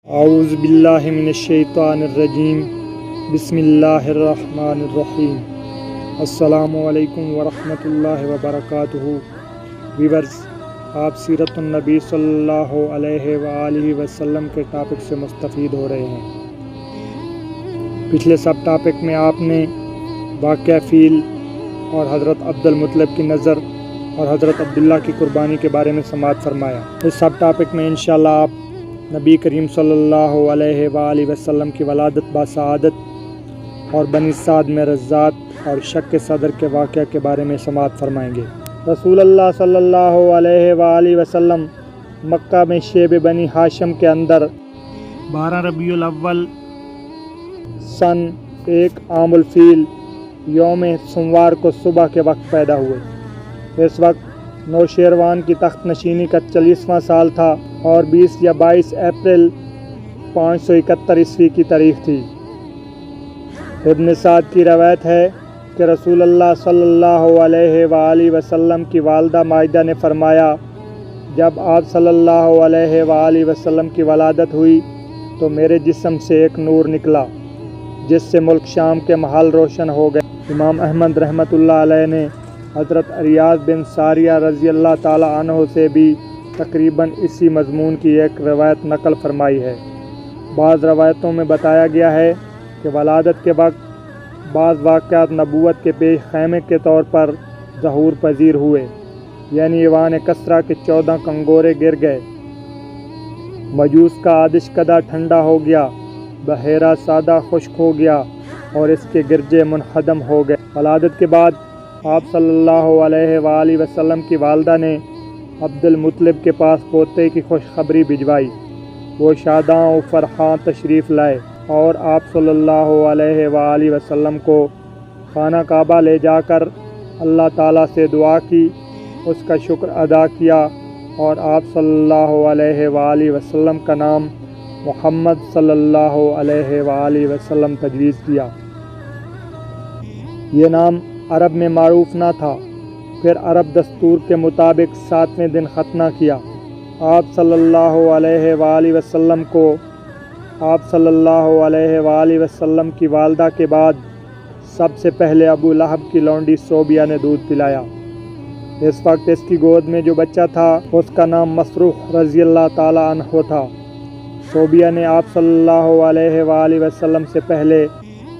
اعوذ باللہ من الشیطان الرجیم بسم اللہ الرحمن الرحیم السلام علیکم ورحمۃ اللہ وبرکاتہ۔ ویورز، آپ سیرت النبی صلی اللہ علیہ وآلہ وسلم کے ٹاپک سے مستفید ہو رہے ہیں۔ پچھلے سب ٹاپک میں آپ نے واقعہ فیل اور حضرت عبد المطلب کی نظر اور حضرت عبداللہ کی قربانی کے بارے میں سماعت فرمایا۔ اس سب ٹاپک میں انشاءاللہ آپ نبی کریم صلی اللہ علیہ وآلہ وسلم کی ولادت باسعادت اور بنی سعد میں رزات اور شق صدر کے واقعہ کے بارے میں سماعت فرمائیں گے۔ رسول اللہ صلی اللہ علیہ وآلہ وسلم مکہ میں شیب بنی ہاشم کے اندر 12 ربیع الاول سن 1 عام الفیل یوم سوموار کو صبح کے وقت پیدا ہوئے۔ اس وقت نوشیروان کی تخت نشینی کا 40واں سال تھا اور 20 یا 22 اپریل 571 عیسوی کی تاریخ تھی۔ ابن سعد کی روایت ہے کہ رسول اللہ صلی اللہ علیہ وآلہ وسلم کی والدہ ماجدہ نے فرمایا، جب آپ صلی اللہ علیہ وآلہ وسلم کی ولادت ہوئی تو میرے جسم سے ایک نور نکلا جس سے ملک شام کے محل روشن ہو گئے۔ امام احمد رحمۃ اللہ علیہ نے حضرت ریاض بن ساریہ رضی اللہ تعالی عنہ سے بھی تقریباً اسی مضمون کی ایک روایت نقل فرمائی ہے۔ بعض روایتوں میں بتایا گیا ہے کہ ولادت کے وقت بعض واقعات نبوت کے پیش خیمے کے طور پر ظہور پذیر ہوئے، یعنی ایوان کسریٰ کے 14 کنگورے گر گئے، مجوس کا آتش کدہ ٹھنڈا ہو گیا، بحیرہ سادہ خشک ہو گیا اور اس کے گرجے منہدم ہو گئے۔ ولادت کے بعد آپ صلی اللہ علیہ وآلہ وسلم کی والدہ نے عبد المطلب کے پاس پوتے کی خوشخبری بھجوائی۔ وہ شاداں و فرحاں تشریف لائے اور آپ صلی اللہ علیہ وآلہ وسلم کو خانہ کعبہ لے جا کر اللہ تعالیٰ سے دعا کی، اس کا شکر ادا کیا اور آپ صلی اللہ علیہ وآلہ وسلم کا نام محمد صلی اللہ علیہ وآلہ وسلم تجویز کیا۔ یہ نام عرب میں معروف نہ تھا۔ پھر عرب دستور کے مطابق 7ویں دن ختنہ کیا۔ آپ صلی اللہ علیہ وآلہ وسلم کو آپ صلی اللہ علیہ وآلہ وسلم کی والدہ کے بعد سب سے پہلے ابو لہب کی لونڈی صوبیہ نے دودھ پلایا۔ اس وقت اس کی گود میں جو بچہ تھا اس کا نام مسروق رضی اللہ تعالی عنہ تھا۔ صوبیہ نے آپ صلی اللہ علیہ وآلہ وسلم سے پہلے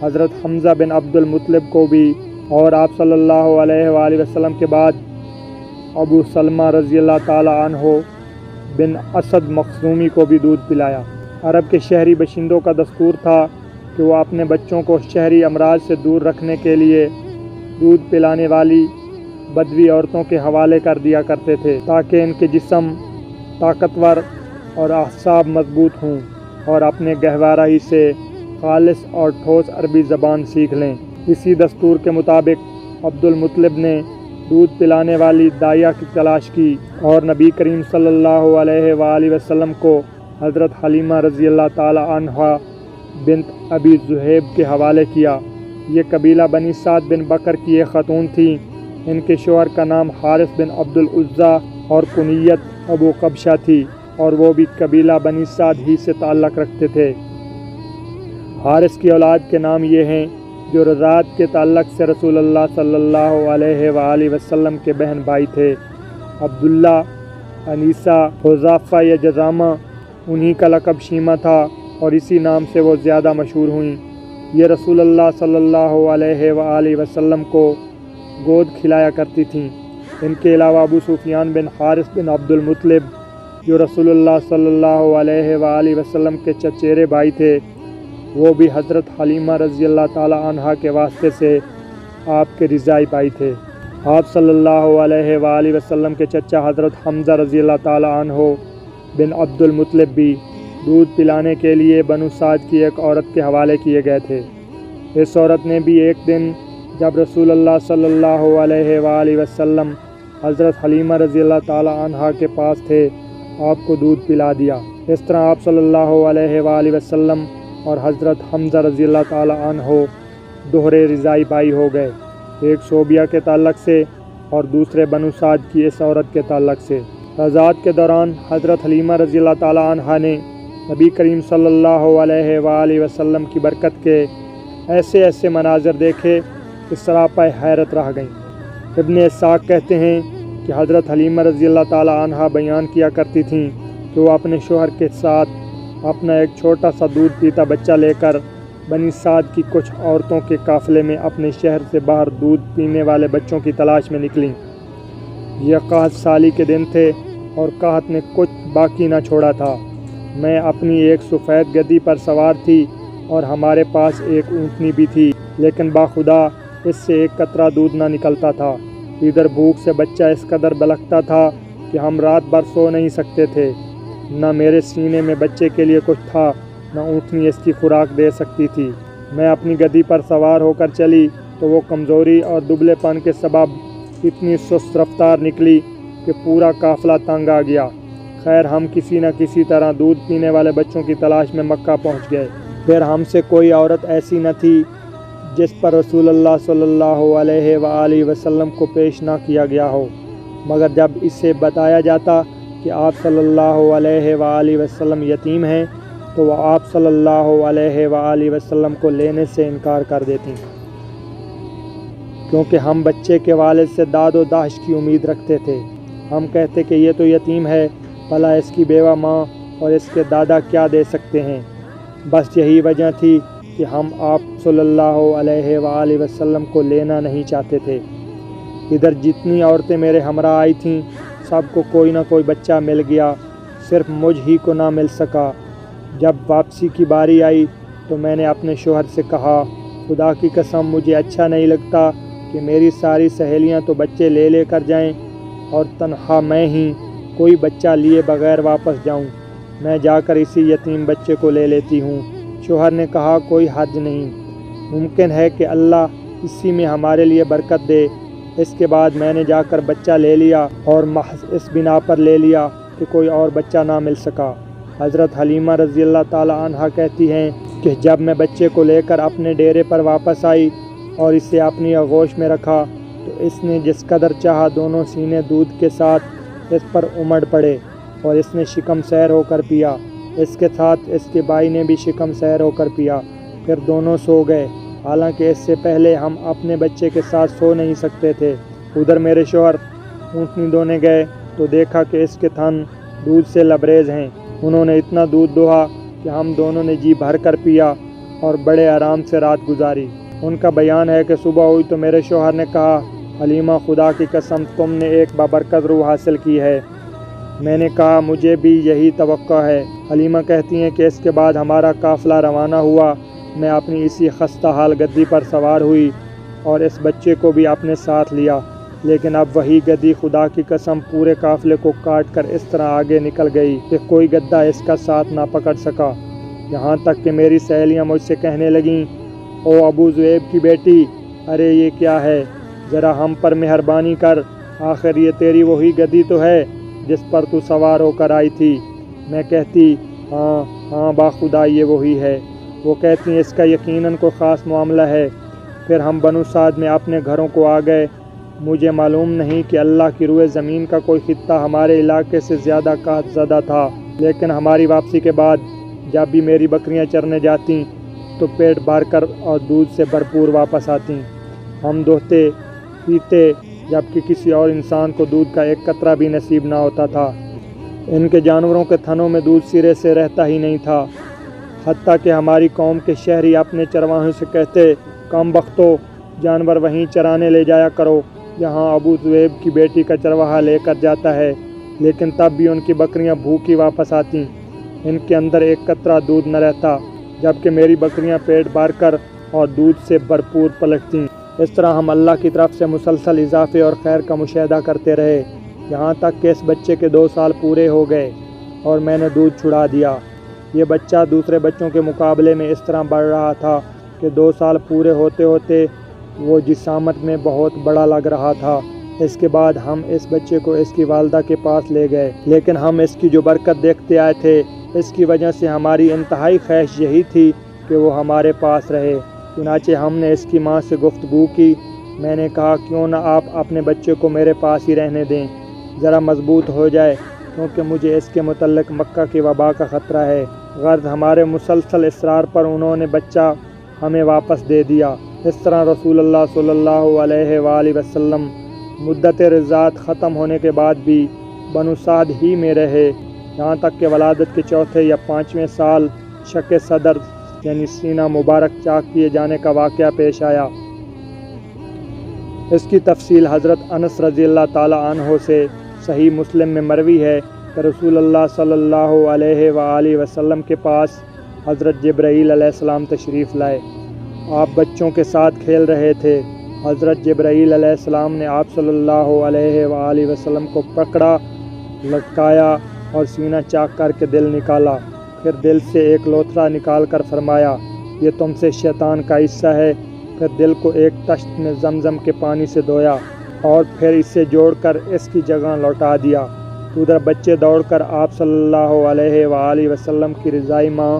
حضرت حمزہ بن عبد المطلب کو بھی اور آپ صلی اللہ علیہ وآلہ وسلم کے بعد ابو سلمہ رضی اللہ تعالی عنہ بن اسد مخزومی کو بھی دودھ پلایا۔ عرب کے شہری باشندوں کا دستور تھا کہ وہ اپنے بچوں کو شہری امراض سے دور رکھنے کے لیے دودھ پلانے والی بدوی عورتوں کے حوالے کر دیا کرتے تھے تاکہ ان کے جسم طاقتور اور اعصاب مضبوط ہوں اور اپنے گہوارہ ہی سے خالص اور ٹھوس عربی زبان سیکھ لیں۔ اسی دستور کے مطابق عبد المطلب نے دودھ پلانے والی دائیہ کی تلاش کی اور نبی کریم صلی اللہ علیہ وآلہ وسلم کو حضرت حلیمہ رضی اللہ تعالی عنہا بنت ابی ذہیب کے حوالے کیا۔ یہ قبیلہ بنی سعد بن بکر کی ایک خاتون تھی۔ ان کے شوہر کا نام حارث بن عبد العزیٰ اور کنیت ابو قبشہ تھی اور وہ بھی قبیلہ بنی سعد ہی سے تعلق رکھتے تھے۔ حارث کی اولاد کے نام یہ ہیں جو رضاعت کے تعلق سے رسول اللہ صلی اللہ علیہ وآلہ وسلم کے بہن بھائی تھے۔ عبداللہ، انیسہ، حذیفہ یا جذامہ، انہی کا لقب شیمہ تھا اور اسی نام سے وہ زیادہ مشہور ہوئیں۔ یہ رسول اللہ صلی اللہ علیہ وآلہ وسلم کو گود کھلایا کرتی تھیں۔ ان کے علاوہ ابو سفیان بن حارث بن عبد المطلب جو رسول اللہ صلی اللہ علیہ وآلہ وسلم کے چچیرے بھائی تھے، وہ بھی حضرت حلیمہ رضی اللہ تعالی عنہا کے واسطے سے آپ کے رضائی بھائی تھے۔ آپ صلی اللہ علیہ وآلہ وسلم کے چچا حضرت حمزہ رضی اللہ تعالی عنہ بن عبد المطلب بھی دودھ پلانے کے لیے بنو سعد کی ایک عورت کے حوالے کیے گئے تھے۔ اس عورت نے بھی ایک دن جب رسول اللہ صلی اللہ علیہ وآلہ وسلم حضرت حلیمہ رضی اللہ تعالی عنہا کے پاس تھے آپ کو دودھ پلا دیا۔ اس طرح آپ صلی اللہ علیہ وآلہ وسلم اور حضرت حمزہ رضی اللہ تعالی عنہ دوہرے رضائی بھائی ہو گئے، ایک صوبیہ کے تعلق سے اور دوسرے بنو سعد کی اس عورت کے تعلق سے۔ رضاعت کے دوران حضرت حلیمہ رضی اللہ تعالی عنہا نے نبی کریم صلی اللہ علیہ وآلہ وسلم کی برکت کے ایسے ایسے مناظر دیکھے کہ سراپا حیرت رہ گئیں۔ ابن اسحاق کہتے ہیں کہ حضرت حلیمہ رضی اللہ تعالی عنہا بیان کیا کرتی تھیں کہ وہ اپنے شوہر کے ساتھ اپنا ایک چھوٹا سا دودھ پیتا بچہ لے کر بنی سعد کی کچھ عورتوں کے قافلے میں اپنے شہر سے باہر دودھ پینے والے بچوں کی تلاش میں نکلیں۔ یہ قحط سالی کے دن تھے اور قحط نے کچھ باقی نہ چھوڑا تھا۔ میں اپنی ایک سفید گدی پر سوار تھی اور ہمارے پاس ایک اونٹنی بھی تھی، لیکن باخدا اس سے ایک قطرہ دودھ نہ نکلتا تھا۔ ادھر بھوک سے بچہ اس قدر بلکتا تھا کہ ہم رات بھر سو نہیں سکتے تھے۔ نہ میرے سینے میں بچے کے لیے کچھ تھا، نہ اونٹنی اس کی خوراک دے سکتی تھی۔ میں اپنی گدی پر سوار ہو کر چلی تو وہ کمزوری اور دبلے پن کے سبب اتنی سست رفتار نکلی کہ پورا قافلہ تنگ آ گیا۔ خیر ہم کسی نہ کسی طرح دودھ پینے والے بچوں کی تلاش میں مکہ پہنچ گئے۔ پھر ہم سے کوئی عورت ایسی نہ تھی جس پر رسول اللہ صلی اللہ علیہ وآلہ وسلم کو پیش نہ کیا گیا ہو، مگر جب اسے بتایا جاتا کہ آپ صلی اللہ علیہ وآلہ وسلم یتیم ہیں تو وہ آپ صلی اللہ علیہ وآلہ وسلم کو لینے سے انکار کر دیتی، کیونکہ ہم بچے کے والد سے داد و دہش کی امید رکھتے تھے۔ ہم کہتے کہ یہ تو یتیم ہے، بھلا اس کی بیوہ ماں اور اس کے دادا کیا دے سکتے ہیں۔ بس یہی وجہ تھی کہ ہم آپ صلی اللہ علیہ وآلہ وسلم کو لینا نہیں چاہتے تھے۔ ادھر جتنی عورتیں میرے ہمراہ آئی تھیں سب کو کوئی نہ کوئی بچہ مل گیا، صرف مجھ ہی کو نہ مل سکا۔ جب واپسی کی باری آئی تو میں نے اپنے شوہر سے کہا، خدا کی قسم مجھے اچھا نہیں لگتا کہ میری ساری سہیلیاں تو بچے لے لے کر جائیں اور تنہا میں ہی کوئی بچہ لیے بغیر واپس جاؤں۔ میں جا کر اسی یتیم بچے کو لے لیتی ہوں۔ شوہر نے کہا، کوئی حرج نہیں، ممکن ہے کہ اللہ اسی میں ہمارے لیے برکت دے۔ اس کے بعد میں نے جا کر بچہ لے لیا اور محض اس بنا پر لے لیا کہ کوئی اور بچہ نہ مل سکا۔ حضرت حلیمہ رضی اللہ تعالی عنہا کہتی ہیں کہ جب میں بچے کو لے کر اپنے ڈیرے پر واپس آئی اور اسے اپنی آغوش میں رکھا تو اس نے جس قدر چاہا دونوں سینے دودھ کے ساتھ اس پر امڑ پڑے اور اس نے شکم سیر ہو کر پیا۔ اس کے ساتھ اس کے بھائی نے بھی شکم سیر ہو کر پیا، پھر دونوں سو گئے، حالانکہ اس سے پہلے ہم اپنے بچے کے ساتھ سو نہیں سکتے تھے۔ ادھر میرے شوہر اونٹنی دونے گئے تو دیکھا کہ اس کے تھن دودھ سے لبریز ہیں۔ انہوں نے اتنا دودھ دوہا کہ ہم دونوں نے جی بھر کر پیا اور بڑے آرام سے رات گزاری۔ ان کا بیان ہے کہ صبح ہوئی تو میرے شوہر نے کہا، حلیمہ خدا کی قسم تم نے ایک بابرکت روح حاصل کی ہے۔ میں نے کہا، مجھے بھی یہی توقع ہے۔ حلیمہ کہتی ہیں کہ اس کے بعد ہمارا قافلہ روانہ ہوا۔ میں اپنی اسی خستہ حال گدی پر سوار ہوئی اور اس بچے کو بھی اپنے ساتھ لیا، لیکن اب وہی گدی خدا کی قسم پورے قافلے کو کاٹ کر اس طرح آگے نکل گئی کہ کوئی گدھا اس کا ساتھ نہ پکڑ سکا، یہاں تک کہ میری سہیلیاں مجھ سے کہنے لگیں، او ابو ذؤیب کی بیٹی، ارے یہ کیا ہے، ذرا ہم پر مہربانی کر، آخر یہ تیری وہی گدی تو ہے جس پر تو سوار ہو کر آئی تھی۔ میں کہتی، ہاں ہاں باخدا یہ وہی ہے۔ وہ کہتی ہیں، اس کا یقیناً کوئی خاص معاملہ ہے۔ پھر ہم بنو سعد میں اپنے گھروں کو آ گئے۔ مجھے معلوم نہیں کہ اللہ کی روئے زمین کا کوئی خطہ ہمارے علاقے سے زیادہ قحط زدہ تھا، لیکن ہماری واپسی کے بعد جب بھی میری بکریاں چرنے جاتیں تو پیٹ بھر کر اور دودھ سے بھرپور واپس آتیں۔ ہم دوہتے پیتے جبکہ کسی اور انسان کو دودھ کا ایک قطرہ بھی نصیب نہ ہوتا تھا۔ ان کے جانوروں کے تھنوں میں دودھ سرے سے رہتا ہی نہیں تھا، حتیٰ کہ ہماری قوم کے شہری اپنے چرواہوں سے کہتے، کم بختو، جانور وہیں چرانے لے جایا کرو جہاں ابو ذؤیب کی بیٹی کا چرواہا لے کر جاتا ہے، لیکن تب بھی ان کی بکریاں بھوکی واپس آتیں، ان کے اندر ایک قطرہ دودھ نہ رہتا، جبکہ میری بکریاں پیٹ بھر کر اور دودھ سے بھرپور پلٹتیں۔ اس طرح ہم اللہ کی طرف سے مسلسل اضافے اور خیر کا مشاہدہ کرتے رہے، یہاں تک کہ اس بچے کے 2 سال پورے ہو گئے اور میں نے دودھ چھڑا دیا۔ یہ بچہ دوسرے بچوں کے مقابلے میں اس طرح بڑھ رہا تھا کہ 2 سال پورے ہوتے ہوتے وہ جسامت میں بہت بڑا لگ رہا تھا۔ اس کے بعد ہم اس بچے کو اس کی والدہ کے پاس لے گئے، لیکن ہم اس کی جو برکت دیکھتے آئے تھے اس کی وجہ سے ہماری انتہائی خواہش یہی تھی کہ وہ ہمارے پاس رہے۔ چنانچہ ہم نے اس کی ماں سے گفتگو کی۔ میں نے کہا، کیوں نہ آپ اپنے بچے کو میرے پاس ہی رہنے دیں، ذرا مضبوط ہو جائے، کیونکہ مجھے اس کے متعلق مکہ کی وبا کا خطرہ ہے۔ غرض ہمارے مسلسل اصرار پر انہوں نے بچہ ہمیں واپس دے دیا۔ اس طرح رسول اللہ صلی اللہ علیہ وآلہ وسلم مدت رضاعت ختم ہونے کے بعد بھی بنو سعد ہی میں رہے، یہاں تک کہ ولادت کے چوتھے یا پانچویں سال شق صدر یعنی سینہ مبارک چاک کیے جانے کا واقعہ پیش آیا۔ اس کی تفصیل حضرت انس رضی اللہ تعالیٰ عنہ سے صحیح مسلم میں مروی ہے کہ رسول اللہ صلی اللہ علیہ وآلہ وسلم کے پاس حضرت جبرائیل علیہ السلام تشریف لائے۔ آپ بچوں کے ساتھ کھیل رہے تھے۔ حضرت جبرائیل علیہ السلام نے آپ صلی اللہ علیہ وآلہ وسلم کو پکڑا، لٹکایا اور سینہ چاک کر کے دل نکالا، پھر دل سے ایک لوتھڑا نکال کر فرمایا یہ تم سے شیطان کا حصہ ہے، پھر دل کو ایک تشت میں زمزم کے پانی سے دھویا اور پھر اسے جوڑ کر اس کی جگہ لوٹا دیا۔ ادھر بچے دوڑ کر آپ صلی اللہ علیہ وآلہ وسلم کی رضائی ماں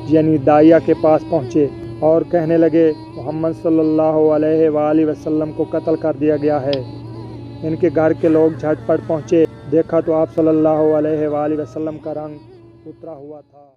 یعنی دائیہ کے پاس پہنچے اور کہنے لگے محمد صلی اللہ علیہ وآلہ وسلم کو قتل کر دیا گیا ہے۔ ان کے گھر کے لوگ جھٹ پٹ پہنچے، دیکھا تو آپ صلی اللہ علیہ وآلہ وسلم کا رنگ اترا ہوا تھا۔